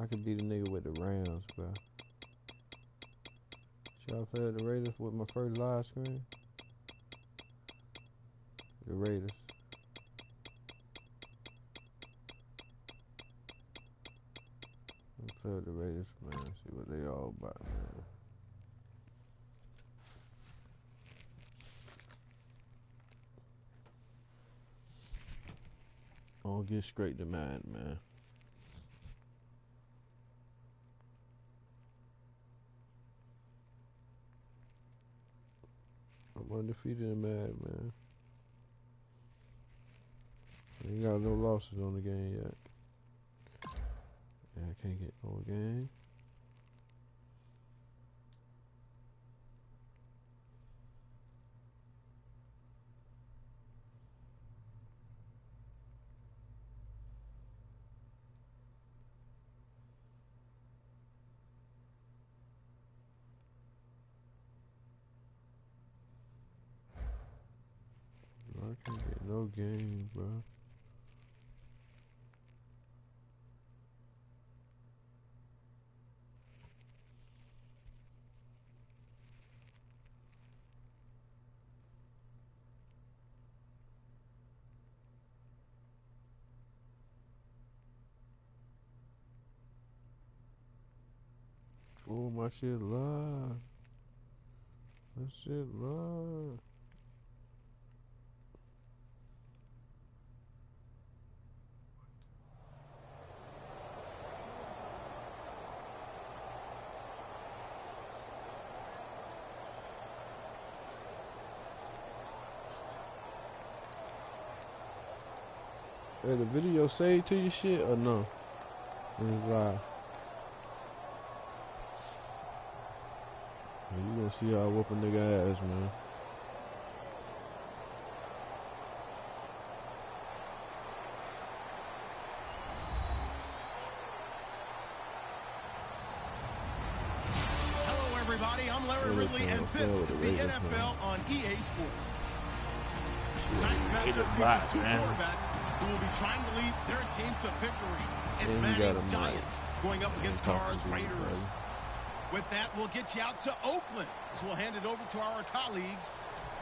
I could be the nigga with the Rams, bro. Should I play the Raiders with my first live screen? The Raiders. Let's play the Raiders, man. See what they all about, man. I'll get straight to mine, man. I'm undefeated in Mad, man. Ain't got no losses on the game yet. Yeah, I can't get no game. I can't get no game, bro. Oh, my shit live. My shit live. Hey, the video saved to your shit or no? It's live. You gonna see how I whoop a nigga ass, man. Hello, everybody. I'm Larry Ridley, and this is the NFL on EA Sports. Tonight's matchup features two quarterbacks who will be trying to lead their team to victory. It's Manning's Giants going up against Carr's Raiders. With that, we'll get you out to Oakland, so we'll hand it over to our colleagues,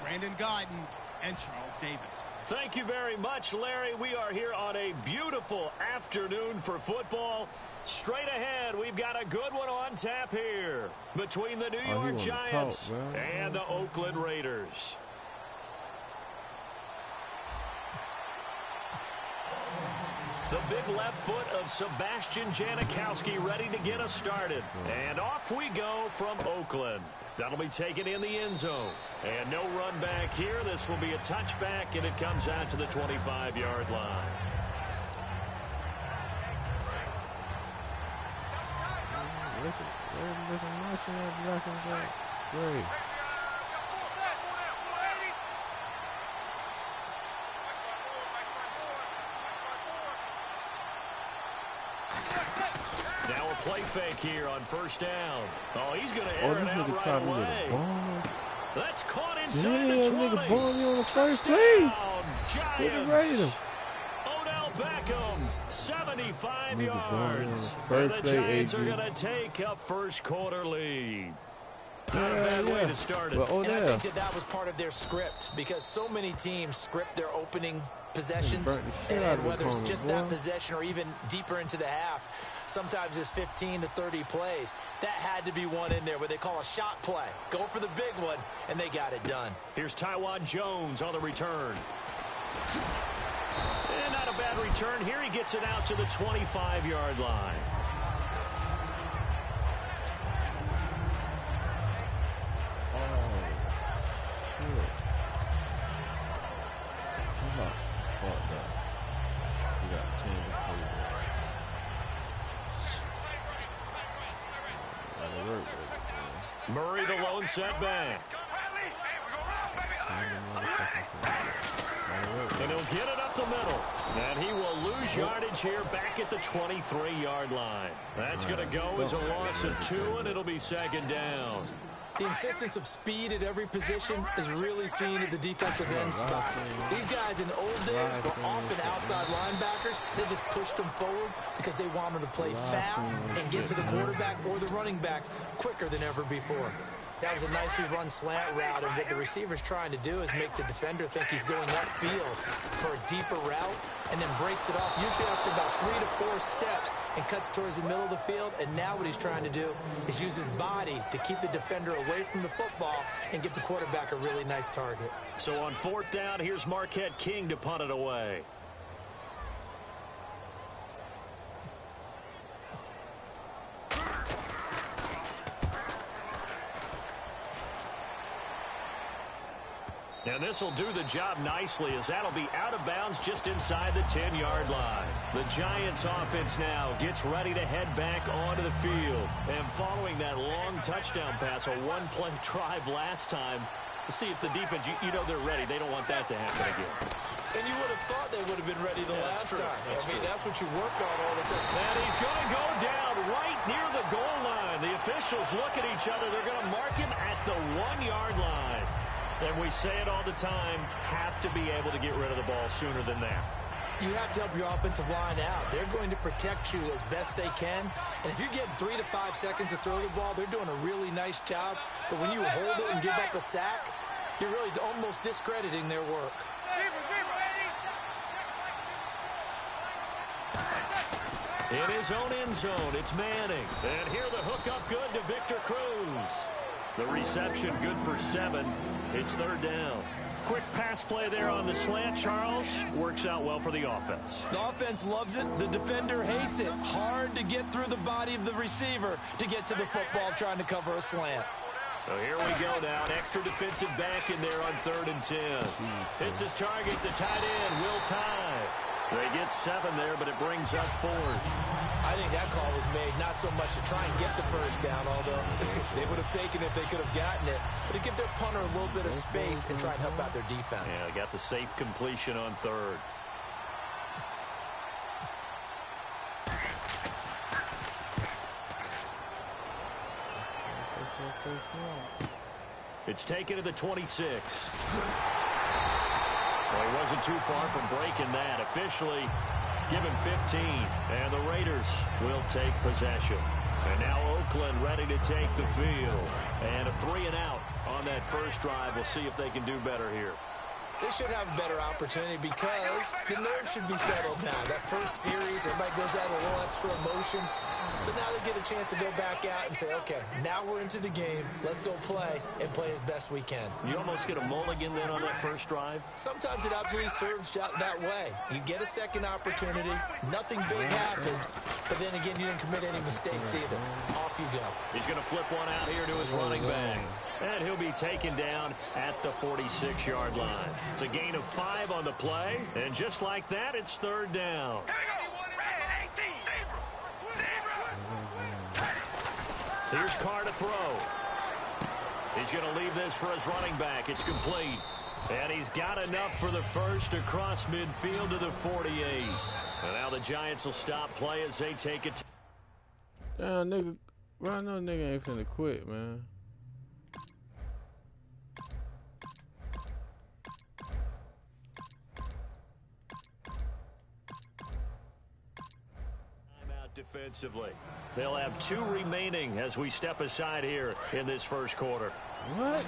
Brandon Guyton and Charles Davis. Thank you very much, Larry. We are here on a beautiful afternoon for football. Straight ahead, we've got a good one on tap here between the New York Giants and the Oakland Raiders. The big left foot of Sebastian Janikowski ready to get us started. And off we go from Oakland. That'll be taken in the end zone. And no run back here. This will be a touchback, and it comes out to the 25-yard line. Great. Now a play fake here on first down. Oh, he's going to air it out right away. That's caught inside the 20. Nigga balling you on the first play. Giants. Odell Beckham, 75 yards. And the Giants are going to take a first quarter lead. Not a bad way to start it. And I think that was part of their script, because so many teams script their opening possessions, and whether it's just that possession or even deeper into the half, sometimes it's 15 to 30 plays. That had to be one in there where they call a shot play. Go for the big one, and they got it done. Here's Tywan Jones on the return. And not a bad return here. He gets it out to the 25-yard line. Murray, the lone setback. And he'll get it up the middle. And he will lose yardage here back at the 23-yard line. That's going to go as a loss of 2, and it'll be second down. The insistence of speed at every position is really seen at the defensive end spot. These guys in the old days were often outside linebackers. They just pushed them forward because they wanted to play fast and get to the quarterback or the running backs quicker than ever before. That was a nicely run slant route, and what the receiver's trying to do is make the defender think he's going upfield for a deeper route and then breaks it off, usually after about 3 to 4 steps, and cuts towards the middle of the field. And now what he's trying to do is use his body to keep the defender away from the football and give the quarterback a really nice target. So on 4th down, here's Marquette King to punt it away. And this will do the job nicely, as that'll be out of bounds just inside the 10-yard line. The Giants offense now gets ready to head back onto the field. And following that long touchdown pass, a one-play drive last time, we'll see if the defense, you know they're ready. They don't want that to happen again. And you would have thought they would have been ready the last time. That's what you work on all the time. And he's going to go down right near the goal line. The officials look at each other. They're going to mark him at the 1-yard line. And we say it all the time, have to be able to get rid of the ball sooner than that. You have to help your offensive line out. They're going to protect you as best they can. And if you're getting 3 to 5 seconds to throw the ball, they're doing a really nice job. But when you hold it and give up a sack, you're really almost discrediting their work. In his own end zone, it's Manning. And here the hook up good to Victor Cruz. The reception good for 7. It's 3rd down. Quick pass play there on the slant, Charles. Works out well for the offense. The offense loves it. The defender hates it. Hard to get through the body of the receiver to get to the football trying to cover a slant. So here we go now. An extra defensive back in there on 3rd and 10. Hits his target, the tight end, Will Tye. They get 7 there, but it brings up 4th. I think that call was made not so much to try and get the first down, although they would have taken it if they could have gotten it, but to give their punter a little bit of space and try and help out their defense. Yeah, they got the safe completion on 3rd. It's taken to the 26. Well, he wasn't too far from breaking that. Officially given 15, and the Raiders will take possession. And now Oakland ready to take the field. And a 3-and-out on that first drive. We'll see if they can do better here. They should have a better opportunity because the nerves should be settled now. That first series, everybody goes out with a little extra emotion. So now they get a chance to go back out and say, okay, now we're into the game. Let's go play and play as best we can. You almost get a mulligan then on that first drive? Sometimes it absolutely serves that way. You get a second opportunity. Nothing big happened. But then again, you didn't commit any mistakes either. Off you go. He's going to flip one out here to his running back. And he'll be taken down at the 46-yard line. It's a gain of 5 on the play. And just like that, it's 3rd down. Here's Carr to throw. He's going to leave this for his running back. It's complete. And he's got enough for the first across midfield to the 48. And now the Giants will stop play as they take it. Damn, nigga. Well, I know nigga ain't finna quit, man. Defensively. They'll have 2 remaining as we step aside here in this first quarter. What?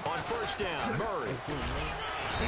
On first down, Murray.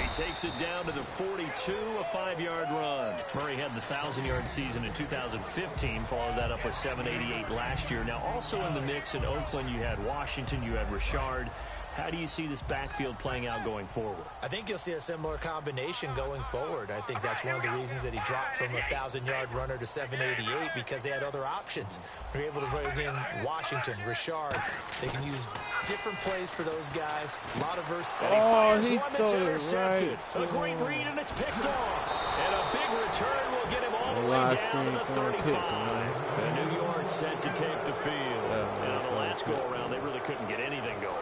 He takes it down to the 42, a 5-yard run. Murray had the 1,000-yard season in 2015, followed that up with 788 last year. Now, also in the mix in Oakland, you had Washington, you had Richard. How do you see this backfield playing out going forward? I think you'll see a similar combination going forward. I think that's one of the reasons that he dropped from a 1,000-yard runner to 788, because they had other options. They're able to bring in Washington, Richard. They can use different plays for those guys. A lot of versatility. Oh, he one that's threw it intercepted. right. A great read, and it's picked off. And a big return will get him all the way down to the 35. And New York set to take the field. Now, the last go-around, they really couldn't get anything going.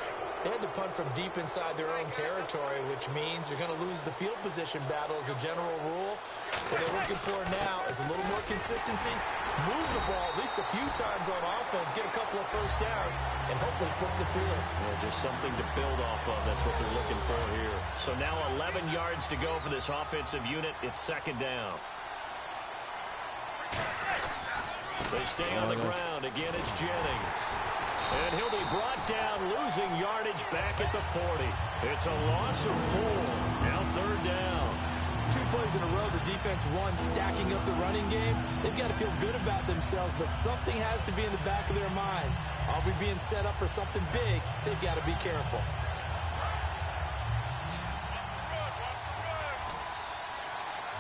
They had to punt from deep inside their own territory, which means you're going to lose the field position battle as a general rule. What they're looking for now is a little more consistency, move the ball at least a few times on offense, get a couple of first downs, and hopefully flip the field. Yeah, just something to build off of. That's what they're looking for here. So now 11 yards to go for this offensive unit. It's second down. They stay on the ground. Again, it's Jennings. And he'll be brought down, losing yardage back at the 40. It's a loss of 4. Now third down. 2 plays in a row, the defense won, stacking up the running game. They've got to feel good about themselves, but something has to be in the back of their minds. Are we being set up for something big? They've got to be careful.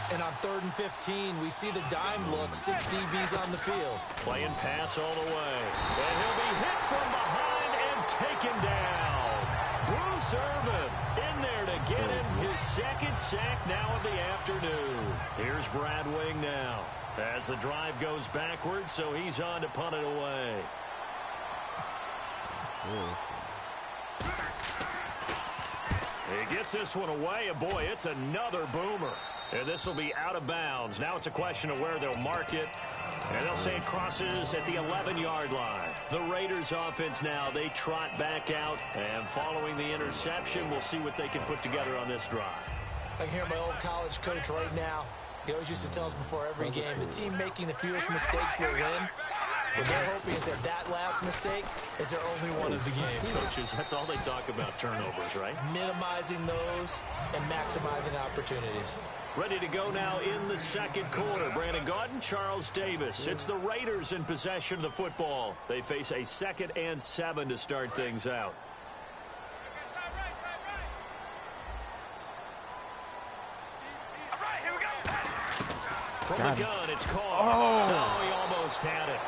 And on 3rd and 15, we see the dime look, 6 DBs on the field. Playing pass all the way. And he'll be hit from behind and taken down. Bruce Irvin in there to get him his second sack now of the afternoon. Here's Brad Wing now as the drive goes backwards, so he's on to punt it away. He gets this one away, and boy, it's another boomer. And this will be out of bounds. Now it's a question of where they'll mark it. And they'll say it crosses at the 11-yard line. The Raiders offense now, they trot back out. And following the interception, we'll see what they can put together on this drive. I can hear my old college coach right now. He always used to tell us before every game, the team making the fewest mistakes will win. What they're hoping is that last mistake is their only one of the game. Coaches, that's all they talk about, turnovers, right? Minimizing those and maximizing opportunities. Ready to go now in the second quarter. Brandon Gaudin, Charles Davis. It's the Raiders in possession of the football. They face a 2nd and 7 to start things out. From the gun, it's caught. Oh, he almost had it.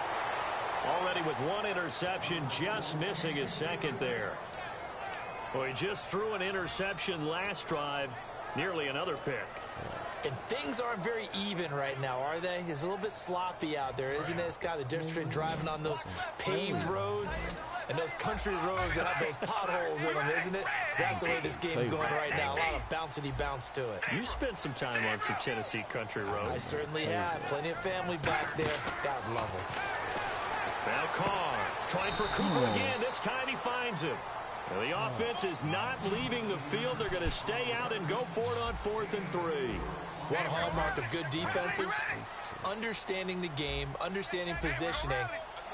Already with 1 interception, just missing his second there. Well, he just threw an interception last drive, nearly another pick. And things aren't very even right now, are they? It's a little bit sloppy out there, isn't it? It's kind of the difference between driving on those paved roads and those country roads that have those potholes in them, isn't it? That's the way this game's going right now. A lot of bouncy bounce to it. You spent some time on some Tennessee country roads. I certainly have. Plenty of family back there. God love them. Now Carr trying for Cooper again. This time he finds him. Now the offense is not leaving the field. They're going to stay out and go for it on 4th and 3. One hallmark of good defenses is understanding the game, understanding positioning,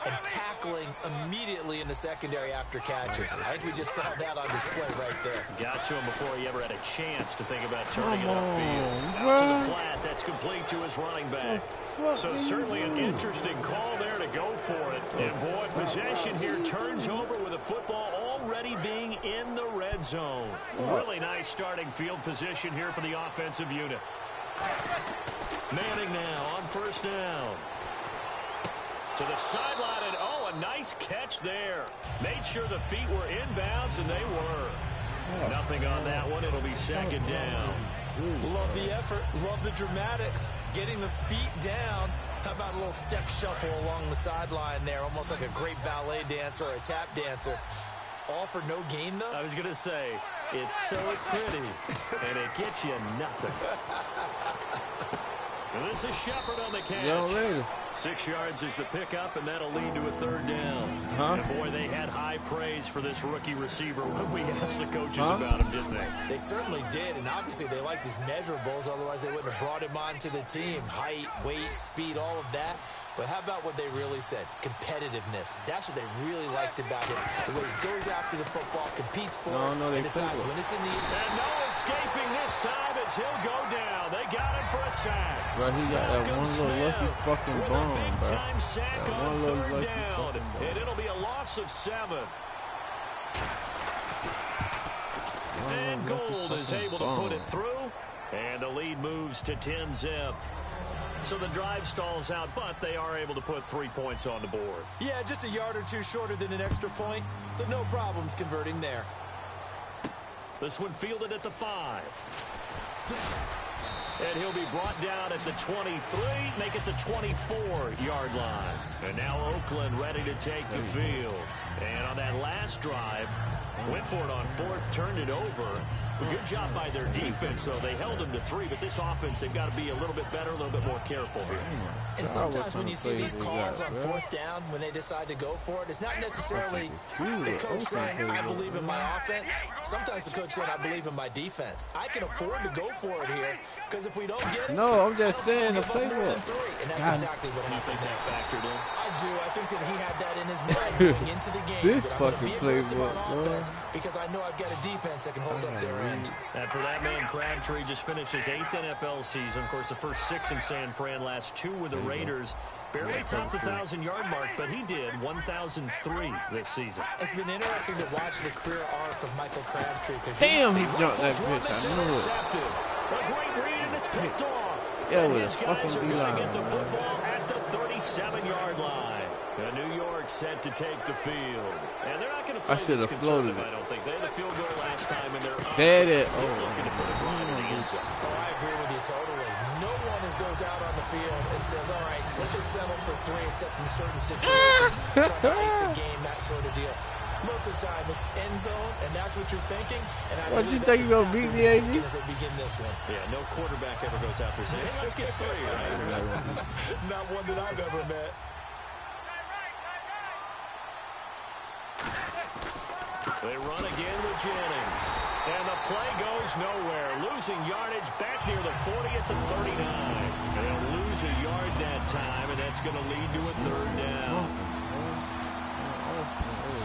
and tackling immediately in the secondary after catches. I think we just saw that on display right there. Got to him before he ever had a chance to think about turning it upfield. Out to the flat. That's complete to his running back. So certainly an interesting call there to go for it. And boy, possession here turns over with a football already being in the red zone. Really nice starting field position here for the offensive unit. Manning now on 1st down. To the sideline, and oh, a nice catch there. Made sure the feet were inbounds, and they were. Nothing on that one. It'll be 2nd down. Love the effort. Love the dramatics. Getting the feet down. How about a little step shuffle along the sideline there, almost like a great ballet dancer or a tap dancer. All for no gain, though? I was going to say, it's so pretty, and it gets you nothing. And this is Shepard on the catch. 6 yards is the pickup, and that'll lead to a 3rd down. And boy, they had high praise for this rookie receiver when we asked the coaches about him, didn't they? They certainly did, and obviously they liked his measurables. Otherwise, they wouldn't have brought him onto the team. Height, weight, speed, all of that. But how about what they really said? Competitiveness. That's what they really liked about him. The way he goes after the football, competes for it, and decides when it's in the... And no escaping this time as he'll go down. They got him for a sack. Bro, he got that one little lucky fucking bomb, bro. Big-time sack on 3rd down. And it'll be a loss of 7. And Gold is able to put it through. And the lead moves to 10-zip. So the drive stalls out, but they are able to put 3 points on the board. Yeah, just a yard or two shorter than an extra point, so no problems converting there. This one fielded at the 5. And he'll be brought down at the 23, make it the 24-yard line. And now Oakland ready to take the field. And on that last drive, Went for it on fourth, turned it over. Good job by their defense, though. They held them to 3, but this offense, they've got to be a little bit better, a little bit more careful here. And sometimes when you see these calls on fourth down, when they decide to go for it, it's not necessarily the coach saying, I believe in my offense. Sometimes the coach saying, I believe in my defense. I can afford to go for it here, because if we don't get it, no, I'm just saying the playbook. And that's exactly what happened there. Factored in. I do. I think that he had that in his mind going into the game. This that fucking playbook, bro. Because I know I've got a defense that can hold up their end. And for that man, Crabtree just finished his 8th NFL season. Of course, the first 6 in San Fran, last 2 with the Raiders. Barely topped the 1,000-yard mark, but he did 1,003 this season. It's been interesting to watch the career arc of Michael Crabtree. Damn, he jumped that bitch. I knew it. A great read, and it's picked off. Yeah, and with his a guys fucking are going to D-line. get the football at the 37-yard line. New York set to take the field. And they're not going to play this conservative, I don't think. They had the field goal last time, and they're Dead it. looking to put a drive in the end zone. Oh, I agree with you totally. No one goes out on the field and says, all right, let's just settle for 3, except in certain situations, trying to ice a game, that sort of deal. Most of the time, it's end zone, and that's what you're thinking. And I What you think you gonna beat the AD? As they begin this one. Yeah, no quarterback ever goes out there saying, hey, let's get 3, right? Not one that I've ever met. They run again with Jennings. And the play goes nowhere. Losing yardage back near the 40 at the 39. And they'll lose a yard that time, and that's going to lead to a 3rd down.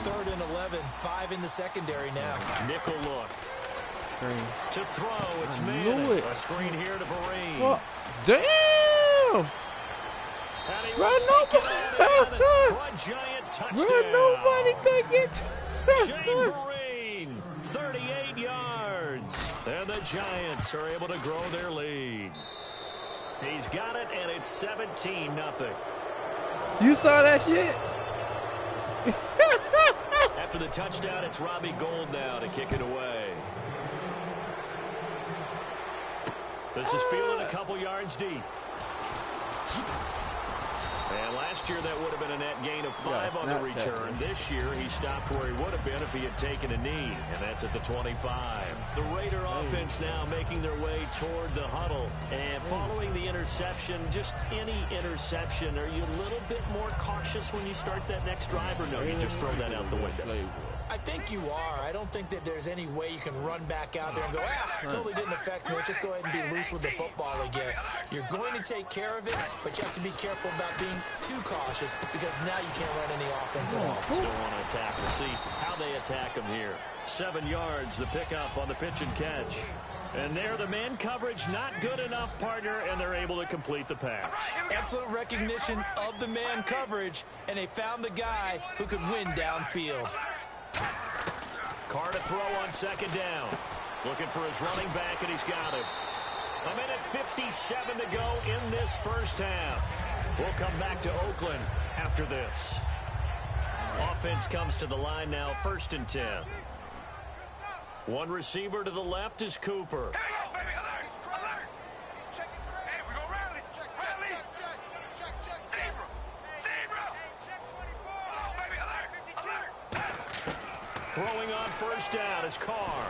3rd and 11, 5 in the secondary now. Nickel look. To throw, it's knew it. A screen here to Vereen. Fuck. Damn! Run nobody could get Shane Vereen, 38 yards. And the Giants are able to grow their lead. He's got it, and it's 17-0. You saw that shit? After the touchdown, it's Robbie Gould now to kick it away. This is fielded a couple yards deep. And last year, that would have been a net gain of 5 on the return. This year, he stopped where he would have been if he had taken a knee, and that's at the 25. The Raider offense now making their way toward the huddle. And following the interception, just any interception, are you a little bit more cautious when you start that next drive, or no, you just throw that out the window? I think you are. I don't think that there's any way you can run back out there and go, totally didn't affect me. Let's just go ahead and be loose with the football again. You're going to take care of it, but you have to be careful about being too cautious, because now you can't run any offense at all. Still want to attack. We'll see how they attack him here. 7 yards, the pickup on the pitch and catch. And there, the man coverage not good enough, partner, and they're able to complete the pass. Excellent recognition of the man coverage, and they found the guy who could win downfield. Carr to throw on 2nd down. Looking for his running back, and he's got it. 1:57 to go in this first half. We'll come back to Oakland after this. Offense comes to the line now, 1st and 10. One receiver to the left is Cooper. Throwing on 1st down is Carr.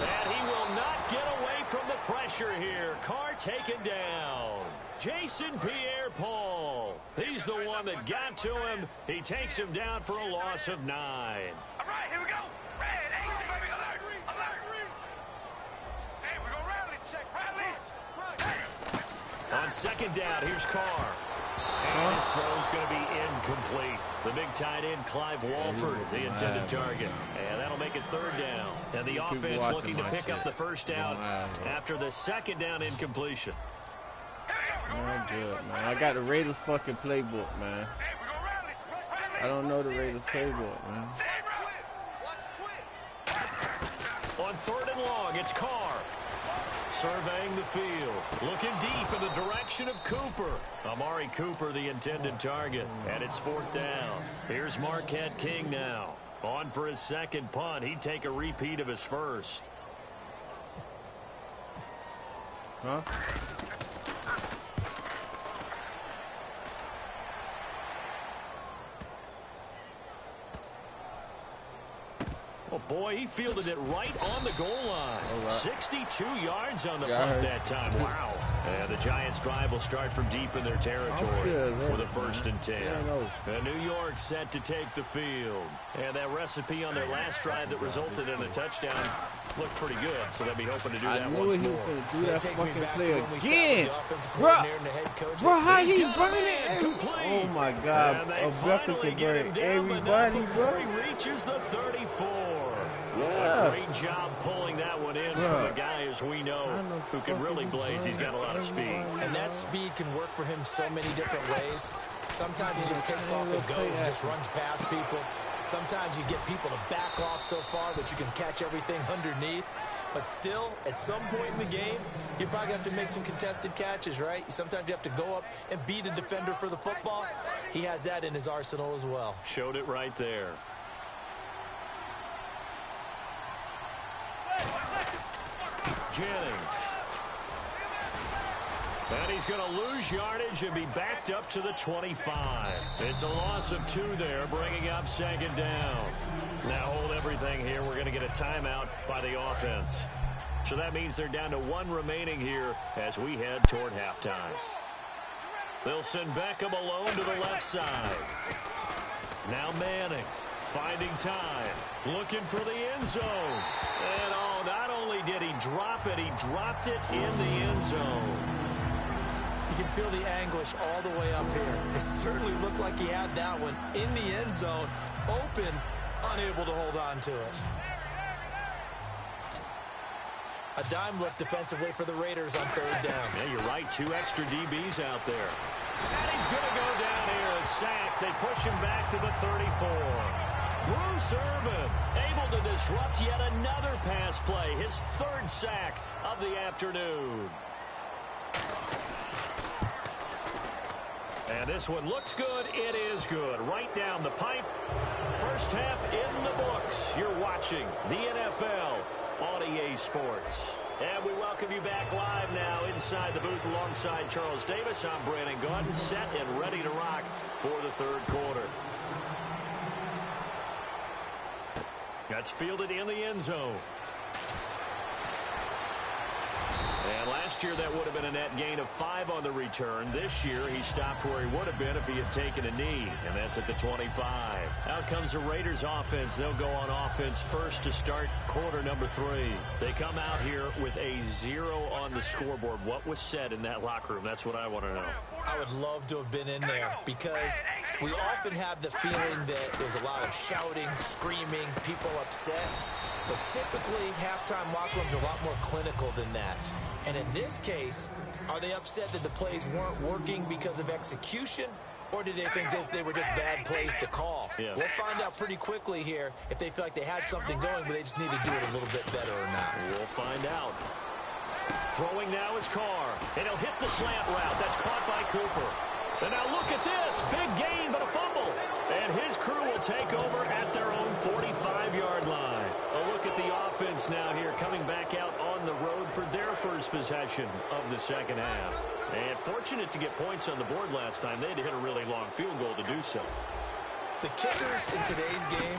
And he will not get away from the pressure here. Carr taken down. Jason Pierre-Paul. He's the one that got to him. He takes him down for a loss of 9. All right, here we go. Red, 8, baby, alert, alert. Hey, we go rally check, rally. On 2nd down, here's Carr. And his throw's going to be incomplete. The big tight end, Clive Walford, the intended target. And that'll make it 3rd down. And the offense looking to pick up the 1st down after the 2nd down incompletion. Man, good, man. I got the Raiders fucking playbook, man. I don't know the Raiders playbook, man. On 3rd and long, it's Carr. Surveying the field. Looking deep in the direction of Cooper. Amari Cooper, the intended target. And it's 4th down. Here's Marquette King now. On for his 2nd punt. He'd take a repeat of his 1st. Huh? Oh, boy, he fielded it right on the goal line. Right. 62 yards on the punt that time. Wow. And the Giants' drive will start from deep in their territory with a 1st and 10. And New York set to take the field. And that recipe on their last drive that resulted in a touchdown looked pretty good, so they'll be hoping to do that once more. Do that fucking play again. Bro, how he burning it? Oh, my God. A weapon can burn everybody, bro. He reaches the 34. Yeah. Great job pulling that one in for the guy, as we know, who can really blaze. He's got a lot of speed. And that speed can work for him so many different ways. Sometimes he just takes off and goes, just runs past people. Sometimes you get people to back off so far that you can catch everything underneath. But still, at some point in the game, you probably have to make some contested catches, right? Sometimes you have to go up and beat a defender for the football. He has that in his arsenal as well. Showed it right there. Jennings. And he's going to lose yardage and be backed up to the 25. It's a loss of 2 there, bringing up 2nd down. Now hold everything here. We're going to get a timeout by the offense. So that means they're down to 1 remaining here as we head toward halftime. They'll send Beckham alone to the left side. Now Manning finding time, looking for the end zone. And not only did he drop it, he dropped it in the end zone. You can feel the anguish all the way up here. It certainly looked like he had that one in the end zone, open, unable to hold on to it. A dime look defensively for the Raiders on 3rd down. Yeah, you're right. 2 extra DBs out there. And he's going to go down here, a sack. They push him back to the 34. Bruce Irvin able to disrupt yet another pass play. His 3rd sack of the afternoon. And this one looks good. It is good. Right down the pipe. First half in the books. You're watching the NFL on EA Sports. And we welcome you back live now inside the booth alongside Charles Davis. I'm Brandon Gaudin, set and ready to rock for the 3rd quarter. That's fielded in the end zone. And last year that would have been a net gain of 5 on the return. This year he stopped where he would have been if he had taken a knee, and that's at the 25. Out comes the Raiders offense. They'll go on offense first to start quarter number 3. They come out here with a 0 on the scoreboard. What was said in that locker room? That's what I want to know. I would love to have been in there because we often have the feeling that there's a lot of shouting, screaming, people upset. But typically, halftime locker rooms are a lot more clinical than that. And in this case, are they upset that the plays weren't working because of execution? Or did they think they were just bad plays to call? Yeah. We'll find out pretty quickly here if they feel like they had something going, but they just need to do it a little bit better or not. We'll find out. Throwing now is Carr. And he'll hit the slant route. That's caught by Cooper. And now look at this. Big gain, but a fumble. And his crew will take over at their own 45-yard line. A look at the offense now here, coming back out on the road for their first possession of the 2nd half. And fortunate to get points on the board last time. They had to hit a really long field goal to do so. The kickers in today's game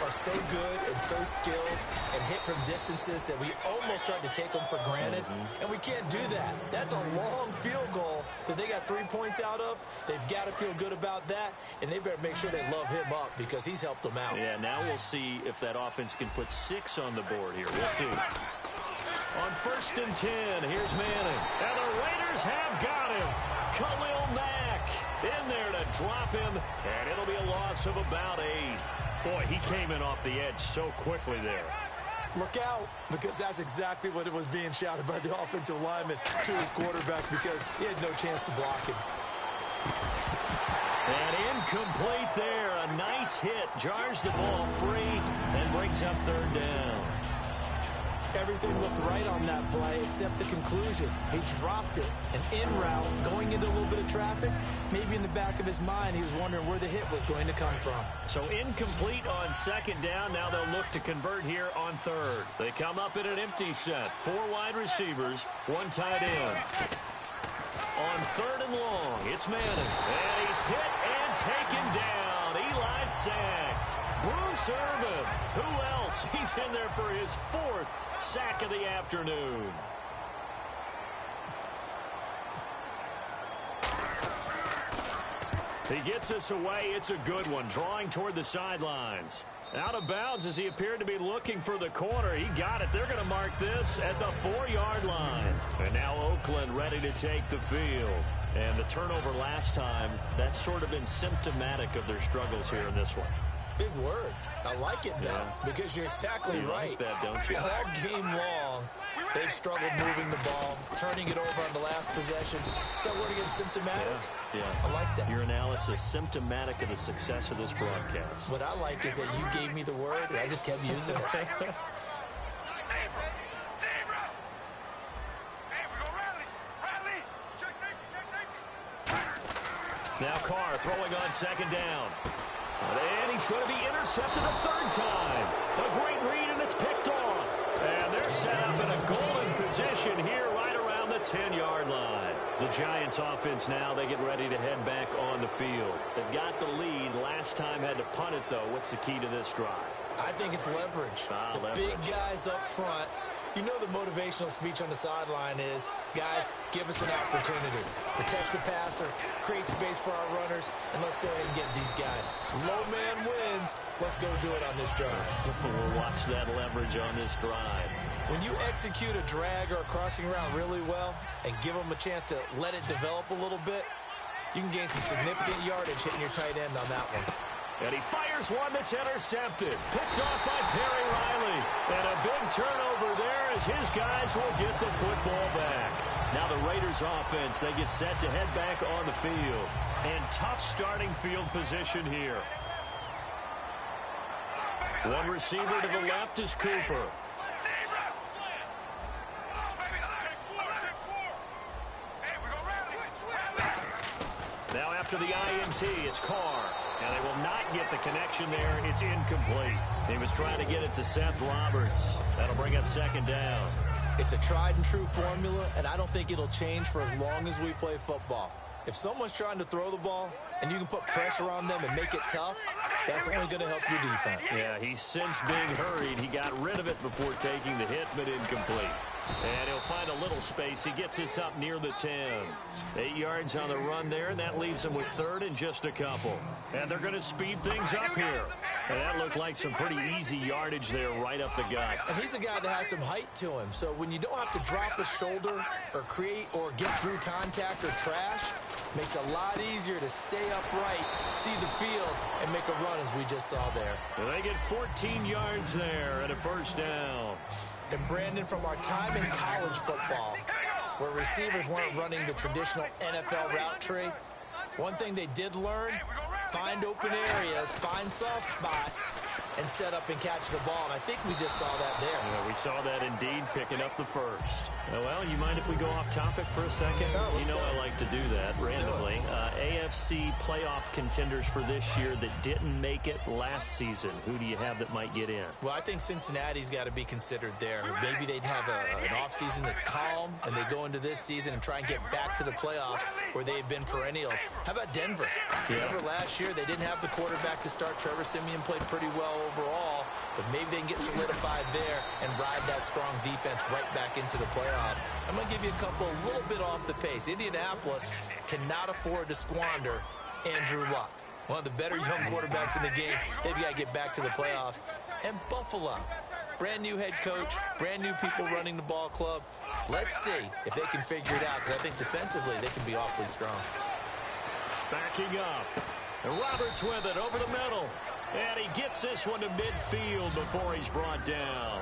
are so good and so skilled and hit from distances that we almost start to take them for granted. And we can't do that. That's a long field goal that they got 3 points out of. They've got to feel good about that, and they better make sure they love him up because he's helped them out. Yeah, now we'll see if that offense can put 6 on the board here. We'll see. On 1st and 10, here's Manning. And the Raiders have got him. Khalil Mack in there to drop him, and it'll be a loss of about 8. Boy, he came in off the edge so quickly there. Look out, because that's exactly what it was being shouted by the offensive lineman to his quarterback because he had no chance to block him. And incomplete there. A nice hit. Jars the ball free and brings up 3rd down. Everything looked right on that play except the conclusion. He dropped it. An in route, going into a little bit of traffic. Maybe in the back of his mind, he was wondering where the hit was going to come from. So incomplete on 2nd down. Now they'll look to convert here on 3rd. They come up in an empty set. 4 wide receivers, 1 tight end. On 3rd and long, it's Manning. And he's hit and taken down down. Eli sacked. Bruce Irvin. Who else? He's in there for his 4th sack of the afternoon. He gets us away. It's a good one, drawing toward the sidelines. Out of bounds as he appeared to be looking for the corner. He got it. They're going to mark this at the 4-yard line. And now Oakland ready to take the field. And the turnover last time, that's sort of been symptomatic of their struggles here in this one. Big word. I like it, though, because you're exactly right. Like that, don't you? All game long, they've struggled moving the ball, turning it over on the last possession. Is that word again, symptomatic? Yeah. I like that. Your analysis, symptomatic of the success of this broadcast. What I like is that you gave me the word, and I just kept using it. Now Carr throwing on 2nd down. And he's going to be intercepted a 3rd time. A great read, and it's picked off. And they're set up in a golden position here right around the 10-yard line. The Giants offense now, they get ready to head back on the field. They've got the lead. Last time had to punt it, though. What's the key to this drive? I think it's leverage. Big guys up front. You know the motivational speech on the sideline is, guys, give us an opportunity. Protect the passer, create space for our runners, and let's go ahead and get these guys. Low man wins. Let's go do it on this drive. We'll watch that leverage on this drive. When you execute a drag or a crossing route really well and give them a chance to let it develop a little bit, you can gain some significant yardage hitting your tight end on that one. And he fires one that's intercepted. Picked off by Perry Riley. And a big turnover there as his guys will get the football back. Now the Raiders offense, they get set to head back on the field. And tough starting field position here. One receiver to the left is Cooper. Now after the INT, it's Carr. And they will not get the connection there. It's incomplete. He was trying to get it to Seth Roberts. That'll bring up 2nd down. It's a tried-and-true formula, and I don't think it'll change for as long as we play football. If someone's trying to throw the ball and you can put pressure on them and make it tough, that's only going to help your defense. Yeah, he's since being hurried. He got rid of it before taking the hit, but incomplete. And he'll find a little space. He gets us up near the 10. 8 yards on the run there, and that leaves him with 3rd and just a couple. And they're going to speed things up here. And that looked like some pretty easy yardage there right up the gut. And he's a guy that has some height to him. So when you don't have to drop a shoulder or create or get through contact or trash, makes it a lot easier to stay upright, see the field, and make a run as we just saw there. And they get 14 yards there and a 1st down. And Brandon, from our time in college football, where receivers weren't running the traditional NFL route tree, one thing they did learn, find open areas, find soft spots, and set up and catch the ball. And I think we just saw that there. Yeah, we saw that indeed, picking up the 1st. Well, you mind if we go off topic for a second? No, you know I like to do that randomly. AFC playoff contenders for this year that didn't make it last season. Who do you have that might get in? Well, I think Cincinnati's got to be considered there. Maybe they'd have an offseason that's calm, and they go into this season and try and get back to the playoffs where they've been perennials. How about Denver? Yeah. Remember last year, they didn't have the quarterback to start. Trevor Siemian played pretty well overall, but maybe they can get solidified there and ride that strong defense right back into the playoffs. I'm going to give you a couple a little bit off the pace. Indianapolis cannot afford to squander Andrew Luck, one of the better young quarterbacks in the game. They've got to get back to the playoffs. And Buffalo, brand new head coach, brand new people running the ball club. Let's see if they can figure it out, because I think defensively they can be awfully strong. Backing up. And Roberts with it over the middle. And he gets this one to midfield before he's brought down.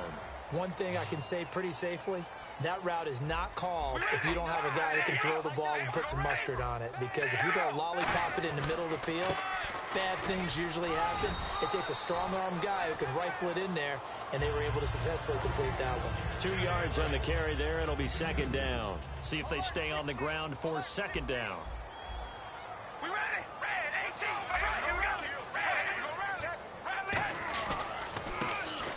One thing I can say pretty safely, that route is not called if you don't have a guy who can throw the ball and put some mustard on it. Because if you're going to lollipop it in the middle of the field, bad things usually happen. It takes a strong-arm guy who can rifle it in there, and they were able to successfully complete that one. 2 yards on the carry there. It'll be 2nd down. See if they stay on the ground for 2nd down. We ready? Red 18. All right, here we go.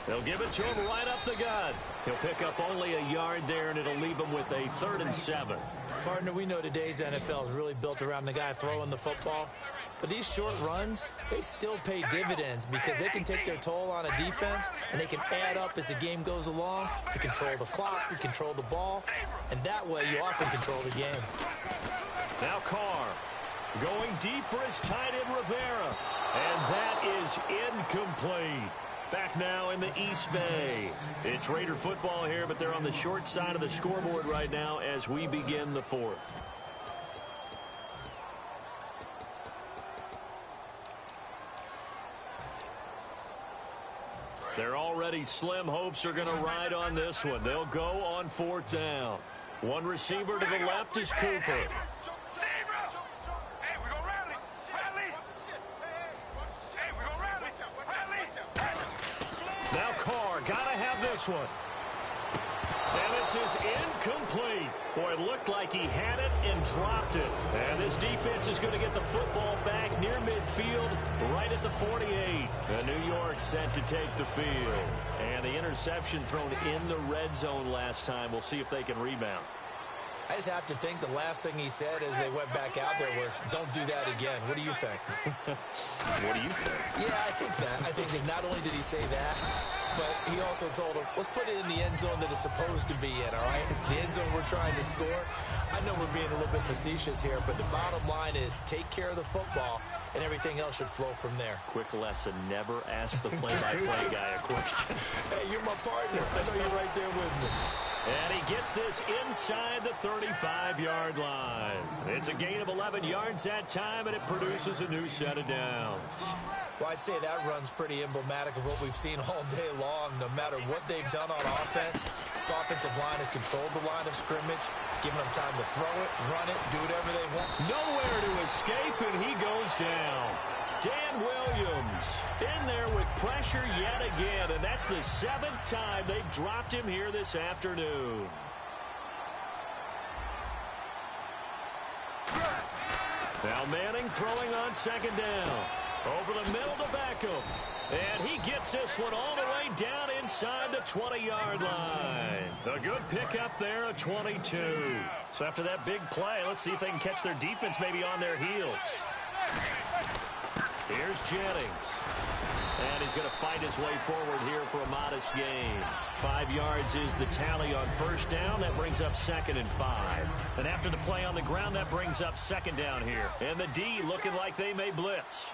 They'll give it to him right up the gut. He'll pick up only a yard there, and it'll leave him with a 3rd and 7. Partner, we know today's NFL is really built around the guy throwing the football. But these short runs, they still pay dividends because they can take their toll on a defense, and they can add up as the game goes along. You control the clock, you control the ball, and that way you often control the game. Now Carr going deep for his tight end Rivera, and that is incomplete. Back now in the East Bay. It's Raider football here, but they're on the short side of the scoreboard right now as we begin the fourth. Their already slim hopes are going to ride on this one. They'll go on fourth down. One receiver to the left is Cooper. Now Carr, got to have this one. And this is incomplete. Boy, it looked like he had it and dropped it. And this defense is going to get the football back near midfield, right at the 48. And New York set to take the field. And the interception thrown in the red zone last time. We'll see if they can rebound. I just have to think the last thing he said as they went back out there was, don't do that again. What do you think? What do you think? Yeah, I think that. I think that not only did he say that, but he also told him, let's put it in the end zone that it's supposed to be in, all right? The end zone we're trying to score. I know we're being a little bit facetious here, but the bottom line is take care of the football, and everything else should flow from there. Quick lesson, never ask the play-by-play guy a question. Hey, you're my partner. I know you're right there with me. And he gets this inside the 35-yard line. It's a gain of 11 yards that time, and it produces a new set of downs. Well, I'd say that run's pretty emblematic of what we've seen all day long. No matter what they've done on offense, this offensive line has controlled the line of scrimmage, giving them time to throw it, run it, do whatever they want. Nowhere to escape, and he goes down. Dan Williams in there with pressure yet again, and that's the 7th time they've dropped him here this afternoon. Now Manning throwing on second down. Over the middle to Beckham. And he gets this one all the way down inside the 20-yard line. A good pickup there, a 22. So after that big play, let's see if they can catch their defense maybe on their heels. Here's Jennings. And he's going to fight his way forward here for a modest gain. 5 yards is the tally on first down. That brings up 2nd and 5. And after the play on the ground, that brings up 2nd down here. And the D looking like they may blitz.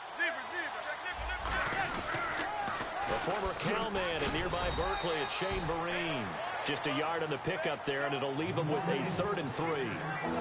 The former Cowman in nearby Berkeley, it's Shane Vereen. Just a yard on the pickup there, and it'll leave them with a 3rd and 3.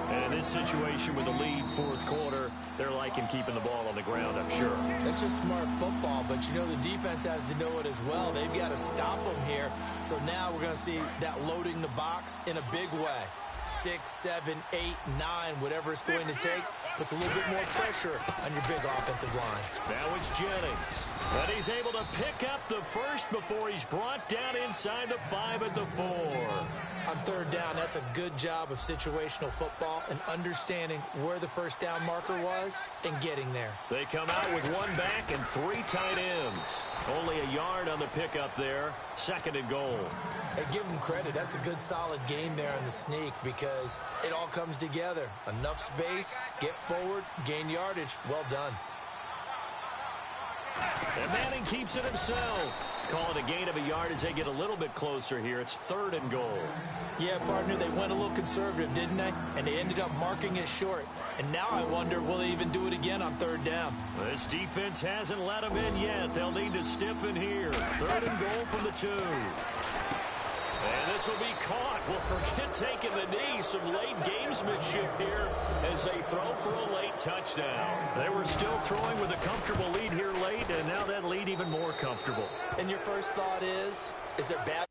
And in this situation with the lead fourth quarter, they're liking keeping the ball on the ground, I'm sure. It's just smart football, but you know the defense has to know it as well. They've got to stop them here. So now we're going to see that loading the box in a big way. 6, 7, 8, 9, whatever it's going to take, puts a little bit more pressure on your big offensive line. Now it's Jennings. But he's able to pick up the first before he's brought down inside the 5 at the 4. On 3rd down, that's a good job of situational football and understanding where the first down marker was and getting there. They come out with 1 back and 3 tight ends. Only a yard on the pickup there. 2nd and goal. Hey, give them credit. That's a good, solid game there in the sneak because it all comes together. Enough space, get forward, gain yardage. Well done. And Manning keeps it himself. Call it a gain of a yard as they get a little bit closer here. It's 3rd and goal. Yeah, partner, they went a little conservative, didn't they? And they ended up marking it short. And now I wonder, will they even do it again on 3rd down? This defense hasn't let them in yet. They'll need to stiffen here. 3rd and goal from the 2. And this will be caught. Well, forget taking the knee. Some late gamesmanship here as they throw for a late touchdown. They were still throwing with a comfortable lead here late, and now that lead even more comfortable. And your first thought is there bad